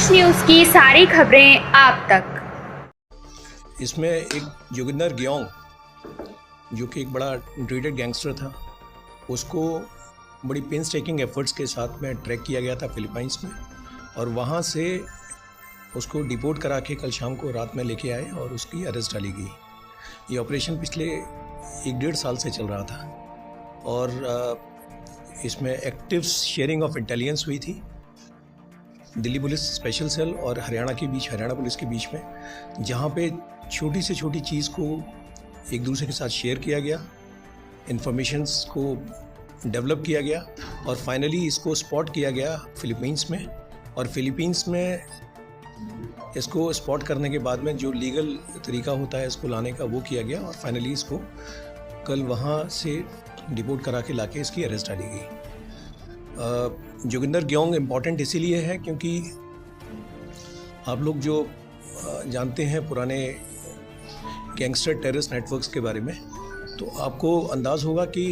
देश न्यूज की सारी खबरें आप तक। इसमें एक जोगिंदर गियोंग जो कि एक बड़ा ड्रीडेड गैंगस्टर था, उसको बड़ी पेंस टेकिंग एफर्ट्स के साथ में ट्रैक किया गया था फिलीपाइंस में, और वहाँ से उसको डिपोर्ट करा के कल शाम को रात में लेके आए और उसकी अरेस्ट डाली गई। ये ऑपरेशन पिछले 1-1.5 साल से चल रहा था और इसमें एक्टिव शेयरिंग ऑफ इंटेलिजेंस हुई थी दिल्ली पुलिस स्पेशल सेल और हरियाणा पुलिस के बीच में, जहाँ पे छोटी से छोटी चीज़ को एक दूसरे के साथ शेयर किया गया, इंफॉर्मेशंस को डेवलप किया गया और फाइनली इसको स्पॉट किया गया फिलीपींस में। और फिलीपींस में इसको स्पॉट करने के बाद में जो लीगल तरीका होता है इसको लाने का वो किया गया और फाइनली इसको कल वहाँ से डिपोर्ट करा के लाके इसकी अरेस्ट डाली गई। जोगिंदर गियोंग इम्पॉर्टेंट इसीलिए है क्योंकि आप लोग जो जानते हैं पुराने गैंगस्टर टेररिस्ट नेटवर्क्स के बारे में, तो आपको अंदाज़ होगा कि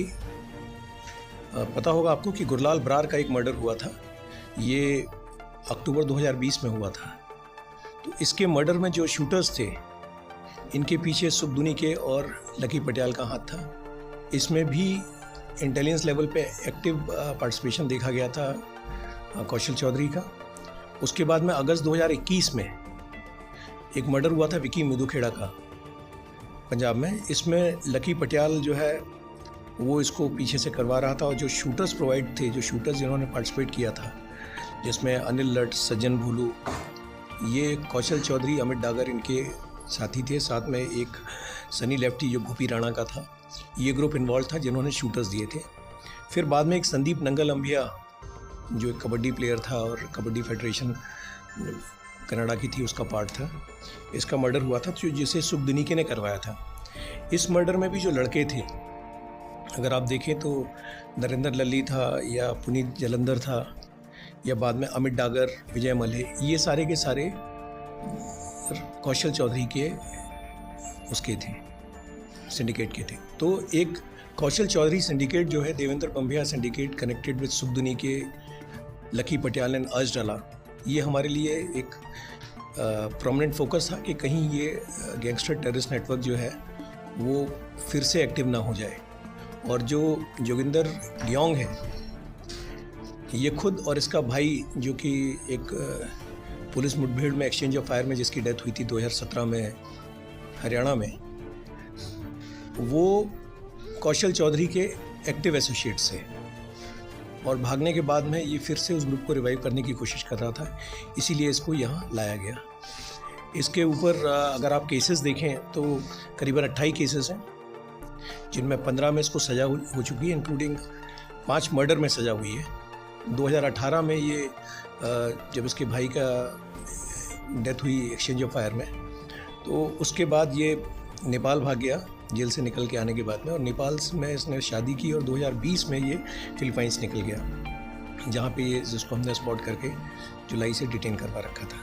पता होगा आपको कि गुरलाल बरार का एक मर्डर हुआ था। ये अक्टूबर 2020 में हुआ था। तो इसके मर्डर में जो शूटर्स थे, इनके पीछे सुखदुनी के और लकी पटियाल का हाथ था। इसमें भी इंटेलिजेंस लेवल पे एक्टिव पार्टिसिपेशन देखा गया था कौशल चौधरी का। उसके बाद में अगस्त 2021 में एक मर्डर हुआ था विकी मिदुखेड़ा का पंजाब में। इसमें लकी पटियाल जो है वो इसको पीछे से करवा रहा था और जो शूटर्स प्रोवाइड थे, जो शूटर्स जिन्होंने पार्टिसिपेट किया था, जिसमें अनिल लट, सज्जन भूलू, ये कौशल चौधरी, अमित डागर इनके साथी थे। साथ में एक सनी लेफ्टी जो भूपी राणा का था, ये ग्रुप इन्वॉल्व था जिन्होंने शूटर्स दिए थे। फिर बाद में एक संदीप नंगल अंबिया जो एक कबड्डी प्लेयर था और कबड्डी फेडरेशन कनाडा की थी, उसका पार्ट था। इसका मर्डर हुआ था जो जिसे सुखदुनीके ने करवाया था। इस मर्डर में भी जो लड़के थे, अगर आप देखें तो नरेंद्र लल्ली था या पुनीत जलंधर था या बाद में अमित डागर, विजय मल्हे, ये सारे के सारे कौशल चौधरी के उसके थे, सिंडिकेट के थे। तो एक कौशल चौधरी सिंडिकेट जो है, Devender Bambiha syndicate connected with Sukhduneke, Lucky Patial ने अर्ज डाला। ये हमारे लिए एक प्रोमिनेंट फोकस था कि कहीं ये गैंगस्टर टेररिस्ट नेटवर्क जो है वो फिर से एक्टिव ना हो जाए। और जो जोगिंदर गियोंग है, ये खुद और इसका भाई जो कि एक पुलिस मुठभेड़ में एक्सचेंज ऑफ फायर में जिसकी डेथ हुई थी 2017 में हरियाणा में, वो कौशल चौधरी के एक्टिव एसोसिएट्स थे और भागने के बाद में ये फिर से उस ग्रुप को रिवाइव करने की कोशिश कर रहा था, इसीलिए इसको यहाँ लाया गया। इसके ऊपर अगर आप केसेस देखें तो करीबन 28 केसेस हैं, जिनमें 15 में इसको सज़ा हो चुकी है, इंक्लूडिंग 5 मर्डर में सज़ा हुई है। 2018 में ये जब इसके भाई का डेथ हुई एक्सचेंज ऑफ फायर में, तो उसके बाद ये नेपाल भाग गया जेल से निकल के आने के बाद में, और नेपाल में इसने शादी की और 2020 में ये फिलीपाइंस निकल गया, जहाँ पे ये जिसको हमने स्पॉट करके जुलाई से डिटेन करवा रखा था।